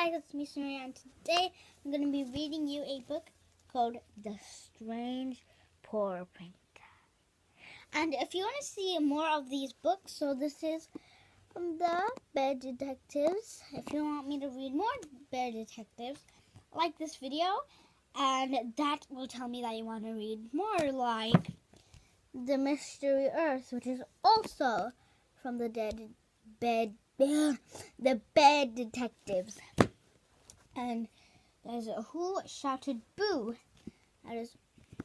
guys, it's me Samira, and today I'm going to be reading you a book called The Strange Paw Print. And if you want to see more of these books, so this is The Bear Detectives. If you want me to read more Bear Detectives, like this video, and that will tell me that you want to read more, like The Mystery Earth, which is also from the Bear Detectives. And there's a Who Shouted Boo. That is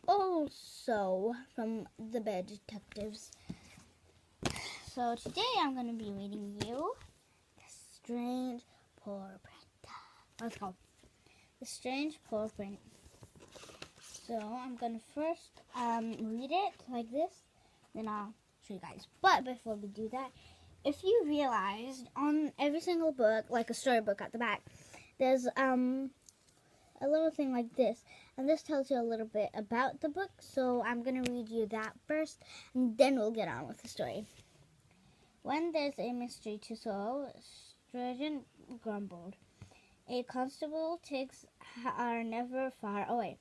also from the Bear Detectives. So today I'm going to be reading you The Strange Paw Print. Let's go. The Strange Paw Print. So I'm going to first read it like this, then I'll show you guys. But before we do that, if you realized on every single book, like a storybook at the back, there's a little thing like this, and this tells you a little bit about the book, so I'm going to read you that first, and then we'll get on with the story. When there's a mystery to solve, Sturgeon grumbled. A constable ticks are never far away.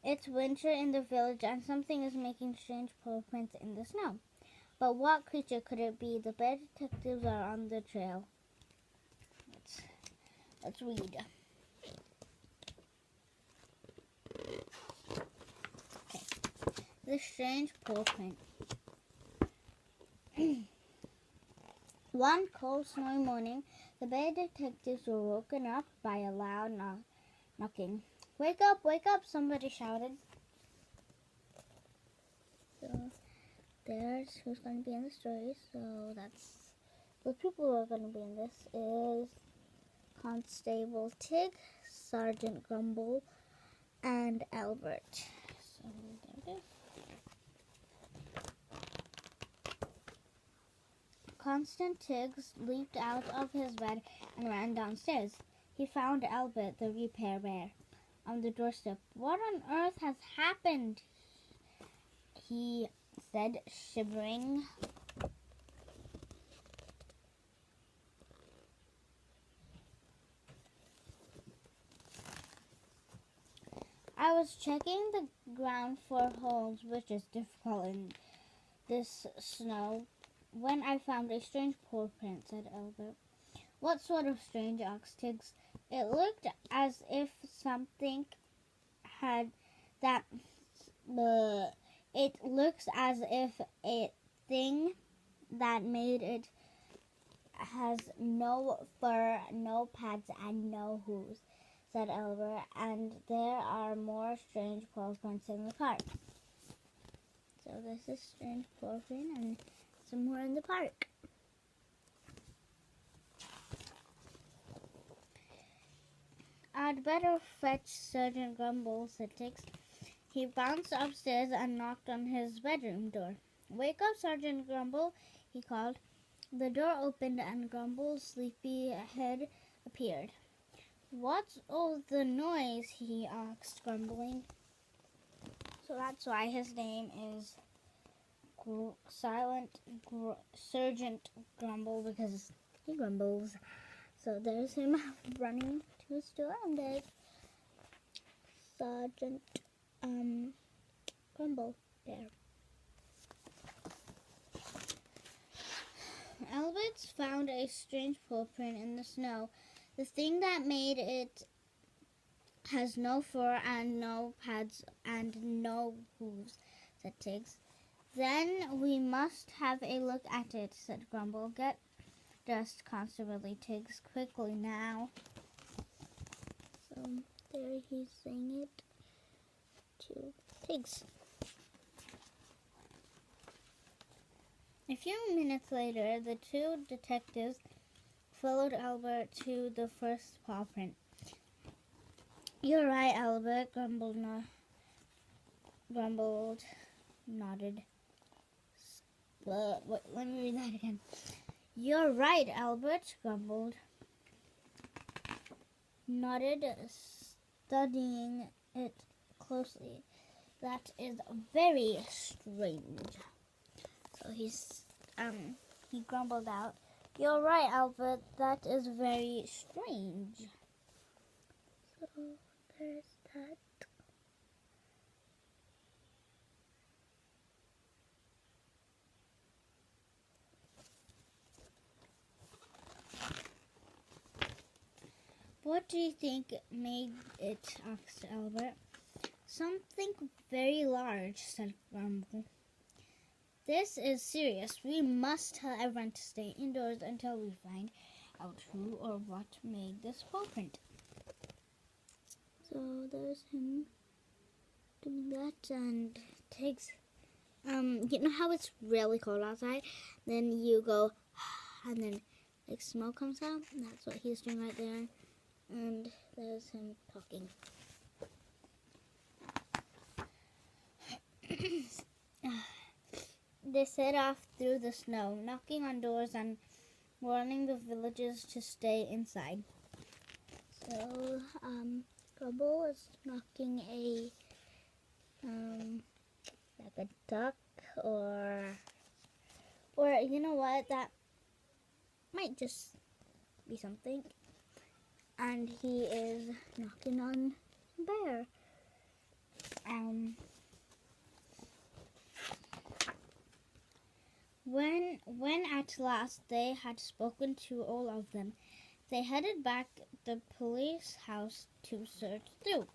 It's winter in the village, and something is making strange paw prints in the snow. But what creature could it be? The Bear Detectives are on the trail. Let's read. Okay. The Strange Paw Print. One cold, snowy morning, the Bear Detectives were woken up by a loud knocking. Wake up, somebody shouted. So there's who's going to be in the story. So that's the people who are going to be in this is Constable Tig, Sergeant Grumble, and Albert. So there it is. Constant Tiggs leaped out of his bed and ran downstairs. He found Albert, the repair bear, on the doorstep. What on earth has happened? He said, shivering. I was checking the ground for holes, which is difficult in this snow, when I found a strange paw print, said Albert. What sort of strange? Asked Tiggs. It looked as if something had that. It looks as if a thing that made it has no fur, no pads, and no hooves, said Albert, and there are more strange paw prints in the park. So this is strange paw print and somewhere in the park. I'd better fetch Sergeant Grumble, said Tiggs. He bounced upstairs and knocked on his bedroom door. Wake up, Sergeant Grumble, he called. The door opened and Grumble's sleepy head appeared. What's all the noise? He asked, grumbling. So that's why his name is Sergeant Grumble, because he grumbles. So there's him running to his door, and there's Sergeant Grumble there. Albert found a strange paw print in the snow. The thing that made it has no fur and no pads and no hooves, said Tiggs. Then we must have a look at it, said Grumble. Get dressed, Constable Tiggs, quickly now. So there he's saying it to Tiggs. A few minutes later, the two detectives followed Albert to the first paw print. You're right, Albert, Grumbled nodded. Wait, let me read that again. You're right, Albert, Grumbled nodded, studying it closely. That is very strange. So he grumbled out, You're right, Albert, that is very strange. So there's that. What do you think made it? Asked Albert. Something very large, said Grumble. This is serious. We must tell everyone to stay indoors until we find out who or what made this paw print. So there's him doing that, and Tiggs. You know how it's really cold outside? Then you go, and then like smoke comes out. And that's what he's doing right there. And there's him talking. They set off through the snow, knocking on doors and warning the villagers to stay inside. So, Grumble is knocking a, like a duck or you know what, that might just be something. And he is knocking on a bear. When at last they had spoken to all of them, they headed back the police house to search through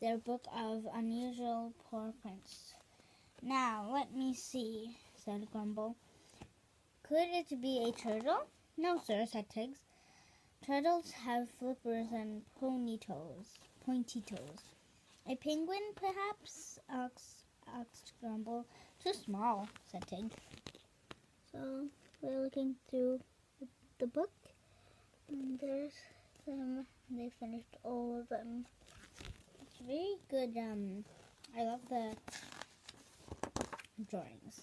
their book of unusual paw prints. Now, let me see, said Grumble. Could it be a turtle? No, sir, said Tiggs. Turtles have flippers and pointy toes. A penguin, perhaps? Asked Grumble. Too small, said Tiggs. So we're looking through the book, and there's them. They finished all of them. It's very good. I love the drawings.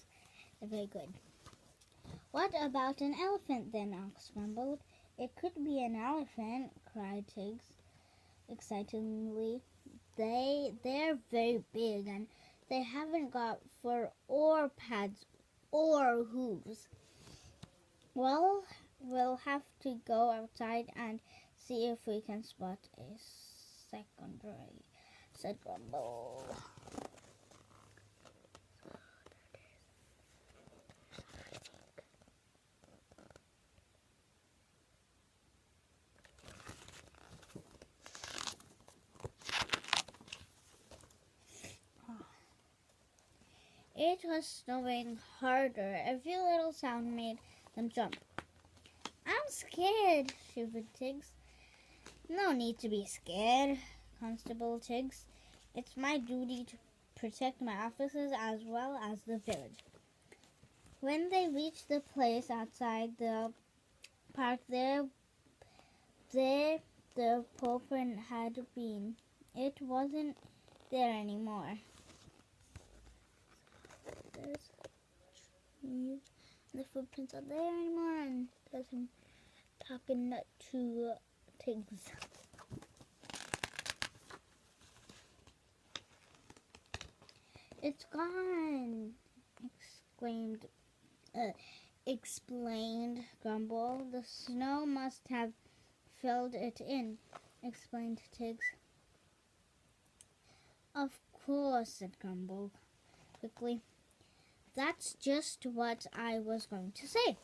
They're very good. What about an elephant then? Asked Grumble. It could be an elephant, cried Tiggs excitedly. They're very big, and they haven't got fur or pads or hooves. Well, we'll have to go outside and see if we can spot a secondary, said Grumble. It was snowing harder. Every little sound made them jump. I'm scared, shivered Tiggs. No need to be scared, Constable Tiggs. It's my duty to protect my officers as well as the village. When they reached the place outside the park, there the paw print had been. It wasn't there anymore. The footprints are there anymore, and there's him talking to Tiggs. It's gone, explained Grumble. The snow must have filled it in, explained Tiggs. Of course, said Grumble quickly. That's just what I was going to say.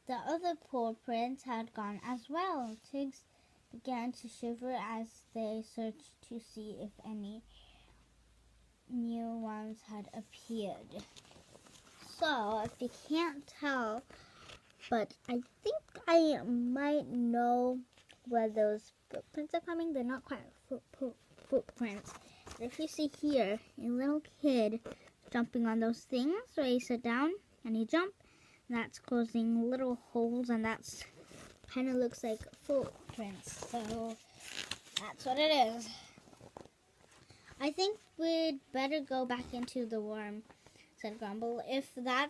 The other paw prints had gone as well. Tiggs began to shiver as they searched to see if any new ones had appeared. So, if you can't tell, but I think I might know where those footprints are coming. They're not quite footprints. But if you see here, a little kid jumping on those things where you sit down and you jump, that's causing little holes, and that's kind of looks like footprints. So that's what it is. I think we'd better go back into the worm, said Grumble. If that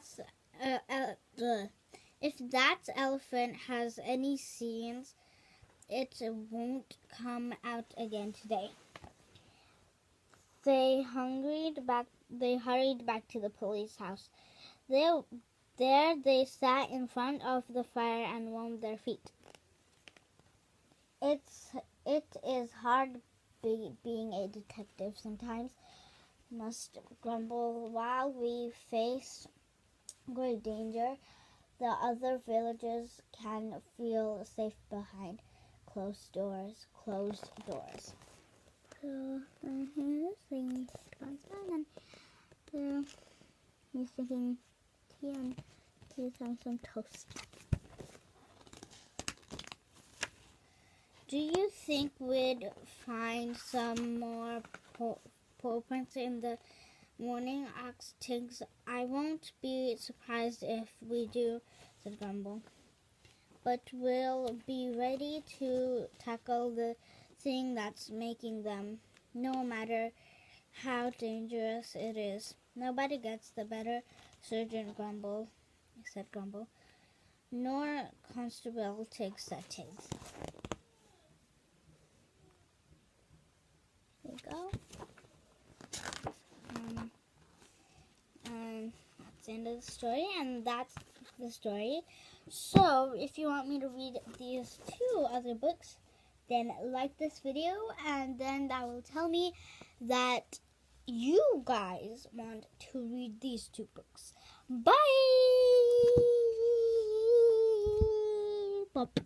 elephant has any scenes, it won't come out again today. They hurried back to the police house. There they sat in front of the fire and warmed their feet. it is hard being a detective sometimes. Must grumble while we face great danger. The other villagers can feel safe behind closed doors. So here's the and then he's drinking tea and he's having some toast. Do you think we'd find some more paw prints in the morning? Asked Tiggs. I won't be surprised if we do, said Grumble. But we'll be ready to tackle the thing that's making them, no matter how dangerous it is. Nobody gets the better Sergeant Grumble, said Grumble, nor Constable Tiggs, said Tiggs. There we go. And that's the end of the story, and that's the story. So, if you want me to read these 2 other books, then like this video, and then that will tell me that you guys want to read these 2 books. Bye! Bye.